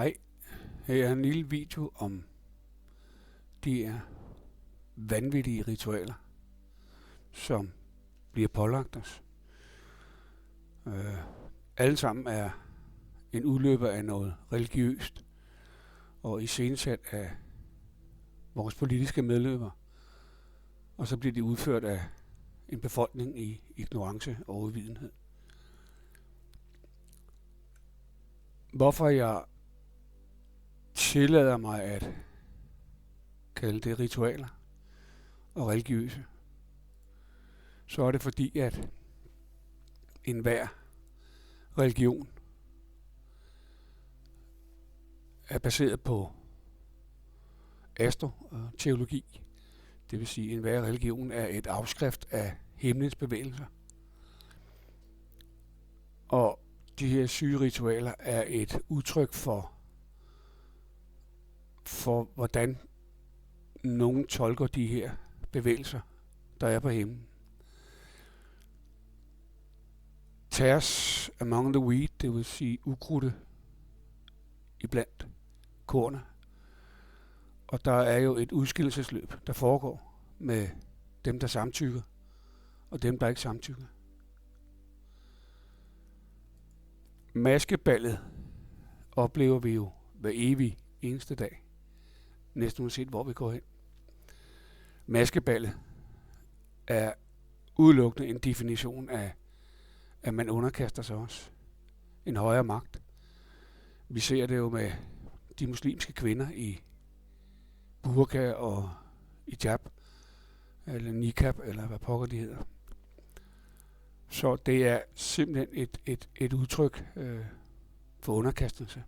Hej, her er en lille video om de her vanvittige ritualer, som bliver pålagt os. Alle sammen er en udløber af noget religiøst og iscenesat af vores politiske medløbere, og så bliver de udført af en befolkning i ignorance og uvidenhed. Hvorfor jeg tillader mig at kalde det ritualer og religiøse, så er det fordi, at enhver religion er baseret på astroteologi. Det vil sige, at enhver religion er et afskrift af himlens bevægelser. Og de her syge ritualer er et udtryk for hvordan nogen tolker de her bevægelser, der er på himlen. Tares among the wheat, det vil sige ukrudte iblandt kornet. Og der er jo et udskillelsesløb, der foregår med dem, der samtykker, og dem, der ikke samtykker. Maskeballet oplever vi jo hver evig eneste dag, næsten uanset hvor vi går hen. Maskeballet er udelukkende en definition af, at man underkaster sig også en højere magt. Vi ser det jo med de muslimske kvinder i burka og hijab, eller niqab, eller hvad pokker de hedder. Så det er simpelthen et udtryk for underkastelse.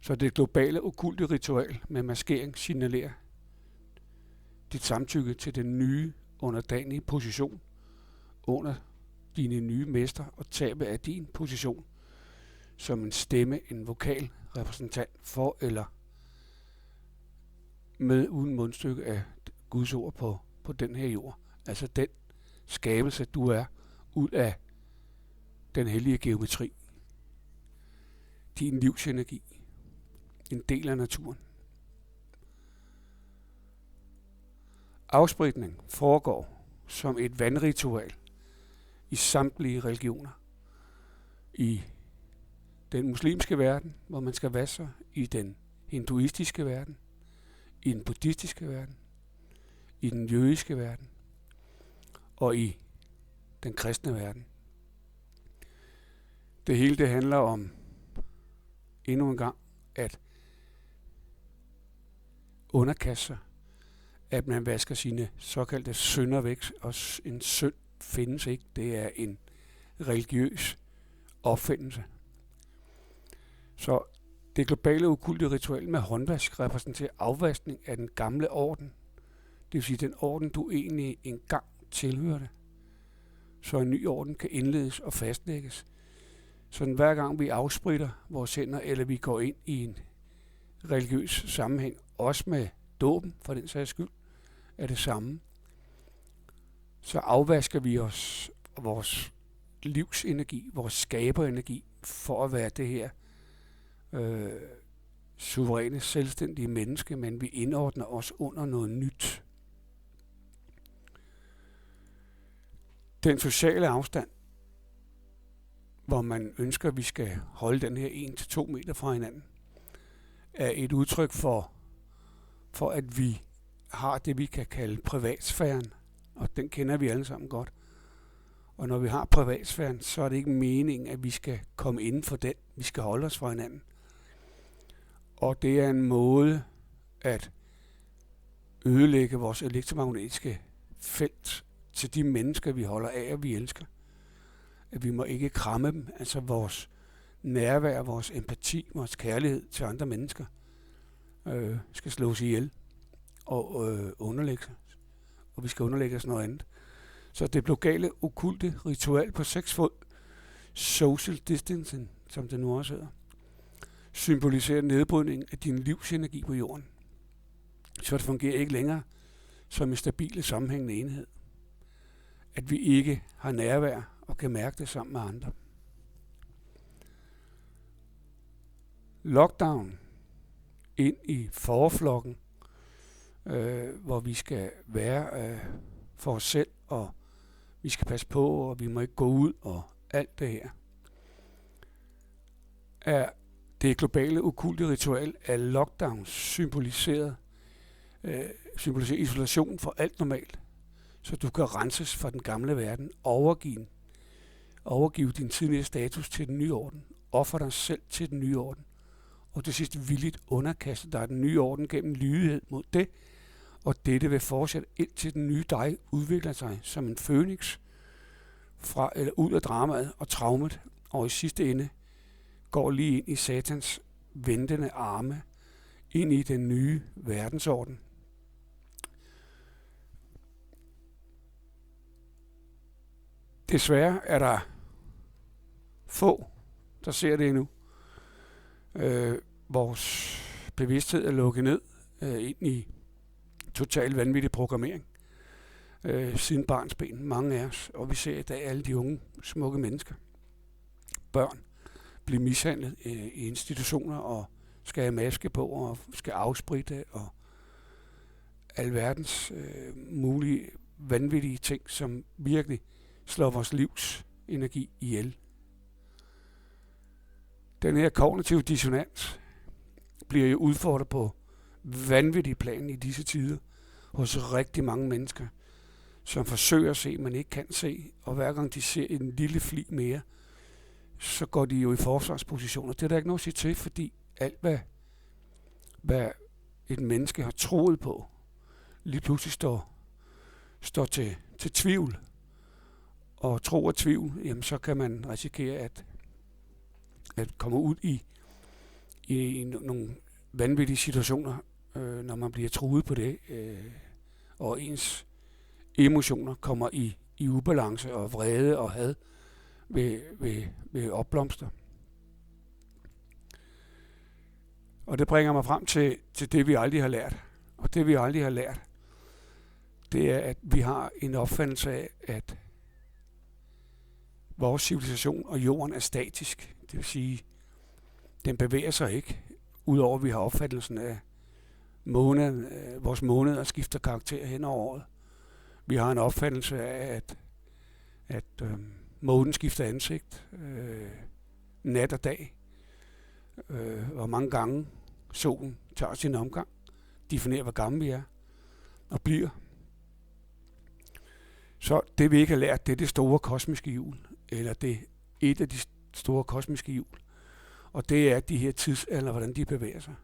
Så det globale okkulte ritual med maskering signalerer dit samtykke til den nye underdanige position under dine nye mester og tabet af din position som en stemme, en vokal repræsentant for eller med uden mundstykke af Guds ord på den her jord. Altså den skabelse, du er ud af den hellige geometri. Din livsenergi. En del af naturen. Afspritning foregår som et vandritual i samtlige religioner. I den muslimske verden, hvor man skal vaske sig, i den hinduistiske verden, i den buddhistiske verden, i den jødiske verden og i den kristne verden. Det hele det handler om endnu en gang at underkaste sig, at man vasker sine såkaldte synder væk, og en synd findes ikke. Det er en religiøs opfindelse. Så det globale okkulte ritual med håndvask repræsenterer afvaskning af den gamle orden. Det vil sige den orden, du egentlig engang tilhørte. Så en ny orden kan indledes og fastlægges. Så hver gang vi afspritter vores hænder, eller vi går ind i en religiøs sammenhæng, også med dåben for den sags skyld, er det samme. Så afvasker vi os vores livsenergi, vores skaberenergi, for at være det her suveræne, selvstændige menneske, men vi indordner os under noget nyt. Den sociale afstand, hvor man ønsker, at vi skal holde den her 1-2 meter fra hinanden, er et udtryk for at vi har det, vi kan kalde privatsfæren, og den kender vi alle sammen godt. Og når vi har privatsfæren, så er det ikke meningen, at vi skal komme inden for den. Vi skal holde os fra hinanden. Og det er en måde at ødelægge vores elektromagnetiske felt til de mennesker, vi holder af og vi elsker. At vi må ikke kramme dem, altså vores nærvær, vores empati, vores kærlighed til andre mennesker skal slås ihjel og underlægge sig. Og vi skal underlægge os noget andet. Så det globale okkulte ritual på 6 fod, social distancing, som det nu også hedder, symboliserer nedbrydning af din livsenergi på jorden. Så det fungerer ikke længere som en stabil sammenhængende enhed. At vi ikke har nærvær og kan mærke det sammen med andre. lockdown ind i forflokken, hvor vi skal være for os selv, og vi skal passe på, og vi må ikke gå ud, og alt det her. Er det globale okkulte ritual af lockdown symboliserer isolation for alt normalt, så du kan renses fra den gamle verden, overgive din tidligere status til den nye orden, ofre dig selv til den nye orden, og til sidst villigt underkaste dig den nye orden gennem lydighed mod det, og dette vil fortsætte indtil den nye dig udvikler sig som en fønix fra eller ud af dramaet og traumet, og i sidste ende går lige ind i satans ventende arme, ind i den nye verdensorden. Desværre er der få, der ser det endnu. Vores bevidsthed er lukket ned ind i total vanvittig programmering siden barnsben, mange af os, og vi ser i dag alle de unge, smukke mennesker, børn, blive mishandlet i institutioner og skal have maske på og skal afspritte og alverdens mulige vanvittige ting, som virkelig slår vores livs energi ihjel. Den her kognitive dissonans bliver jo udfordret på vanvittig plan i disse tider hos rigtig mange mennesker, som forsøger at se, men ikke kan se, og hver gang de ser en lille fli mere, så går de jo i forsvarspositioner. Det er der ikke noget at sige til, fordi alt, hvad et menneske har troet på, lige pludselig står til tvivl. Og tro og tvivl, jamen så kan man risikere at komme ud i nogle vanvittige situationer, når man bliver truet på det, og ens emotioner kommer i ubalance og vrede og had ved opblomster. Og det bringer mig frem til det, vi aldrig har lært. Og det, vi aldrig har lært, det er, at vi har en opfattelse af, at vores civilisation og jorden er statisk. Det vil sige, den bevæger sig ikke, udover at vi har opfattelsen af vores måneder skifter karakter hen over året. Vi har en opfattelse af, at månen skifter ansigt, nat og dag, hvor mange gange solen tager sin omgang, definerer, hvor gamle vi er og bliver. Så det, vi ikke har lært, det er det store kosmiske hjul, eller det et af de store kosmiske hjul. Og det er de her tidsalder, hvordan de bevæger sig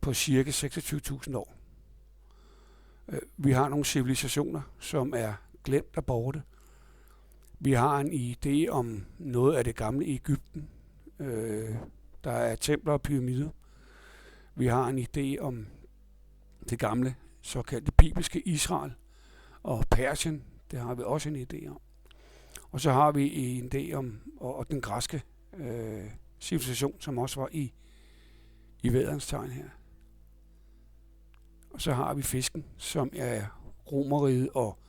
på cirka 26.000 år. Vi har nogle civilisationer, som er glemt og borte. Vi har en idé om noget af det gamle Egypten. Der er templer og pyramider. Vi har en idé om det gamle såkaldte bibelske Israel og Persien. Det har vi også en idé om. Og så har vi en idé om og den græske civilisation, som også var i vædderens tegn her. Og så har vi fisken, som er Romerriget og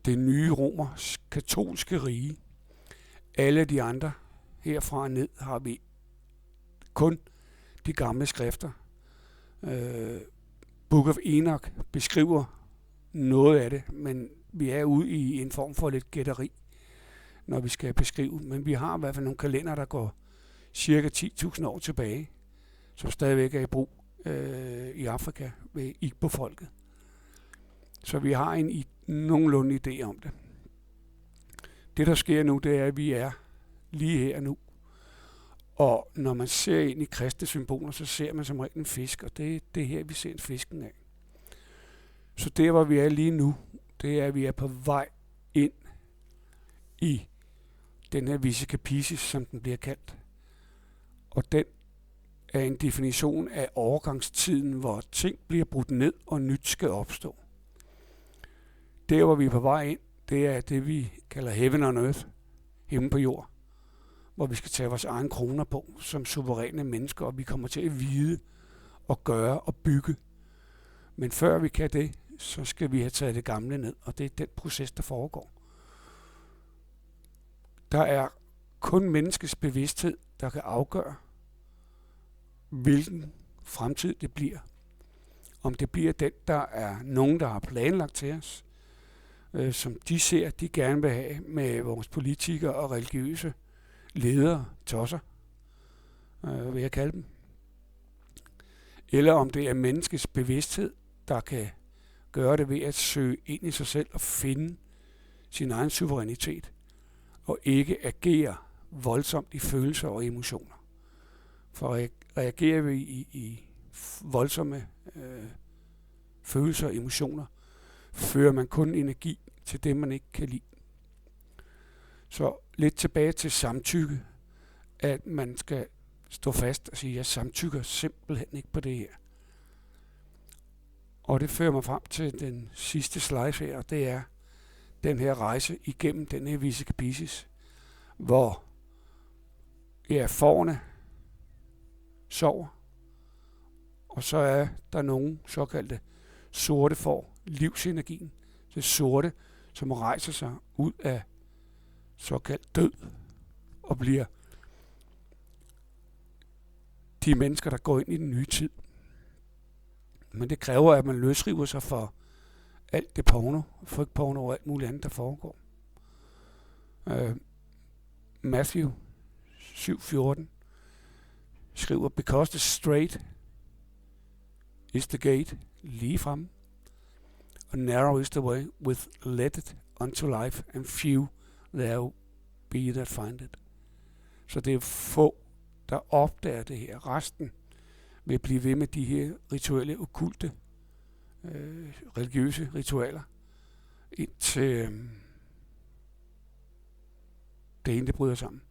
det nye romers katolske rige. Alle de andre herfra og ned har vi kun de gamle skrifter. Book of Enoch beskriver noget af det, men vi er ude i en form for lidt gætteri, når vi skal beskrive. Men vi har i hvert fald nogle kalender, der går cirka 10.000 år tilbage, som stadigvæk er i brug i Afrika ved Igbo-folket. Så vi har en nogenlunde idé om det. Det, der sker nu, det er, at vi er lige her nu. Og når man ser ind i kristne symboler, så ser man som regel en fisk, og det er her, vi ser en fisken af. Så der, hvor vi er lige nu, det er, at vi er på vej ind i den her Vesica Piscis, som den bliver kaldt. Og den er en definition af overgangstiden, hvor ting bliver brudt ned, og nyt skal opstå. Der, hvor vi er på vej ind, det er det, vi kalder heaven on earth, himmel på jord, hvor vi skal tage vores egen kroner på som suveræne mennesker, og vi kommer til at vide og gøre og bygge. Men før vi kan det, så skal vi have taget det gamle ned, og det er den proces, der foregår. Der er kun menneskets bevidsthed, der kan afgøre, hvilken fremtid det bliver. Om det bliver den, der er nogen, der har planlagt til os, som de ser, de gerne vil have med vores politikere og religiøse ledere, tosser, vil jeg kalde dem. Eller om det er menneskets bevidsthed, der kan gøre det ved at søge ind i sig selv og finde sin egen suverænitet, og ikke agere voldsomt i følelser og emotioner. For reagerer vi i voldsomme følelser og emotioner, fører man kun energi til det, man ikke kan lide. Så lidt tilbage til samtykke, at man skal stå fast og sige, at jeg samtykker simpelthen ikke på det her. Og det fører mig frem til den sidste slide her, og det er den her rejse igennem den her visecapicis, hvor fårene sover, og så er der nogle såkaldte sorte får, livsenergien, det sorte, som rejser sig ud af såkaldt død, og bliver de mennesker, der går ind i den nye tid. Men det kræver, at man løsriver sig for alt det porno, frygtporno og alt muligt andet, der foregår. Matthew 7:14 skriver, because the straight is the gate, lige frem, and narrow is the way with leaded unto life, and few there be that find it. Så det er få, der opdager det her. Resten vil blive ved med de her rituelle, okkulte, religiøse ritualer, indtil det ene, det bryder sammen.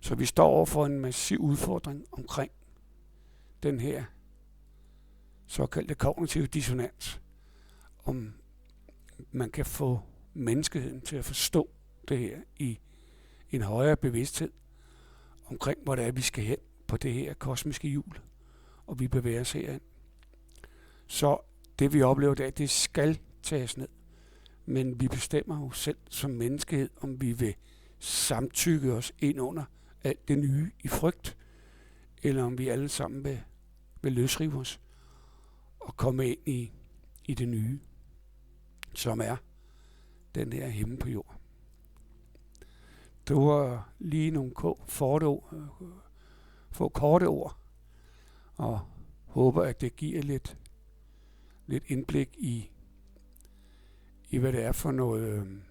Så vi står over for en massiv udfordring omkring den her såkaldte kognitive dissonans. Om man kan få menneskeheden til at forstå det her i en højere bevidsthed omkring, hvor det er, vi skal hen på det her kosmiske hjul, og vi bevæger os herind. Så det, vi oplever der, det skal tages ned. Men vi bestemmer jo selv som menneskehed, om vi vil samtykke os ind under alt det nye i frygt, eller om vi alle sammen vil løsrive os og komme ind i det nye, som er den her himmel på jord. Det var lige nogle få korte ord, og håber, at det giver lidt indblik i hvad det er for nogle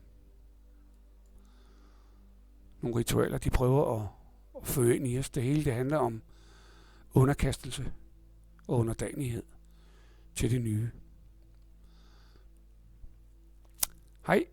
ritualer, de prøver at føre ind i os. Det hele, det handler om underkastelse og underdanighed til det nye. Hej.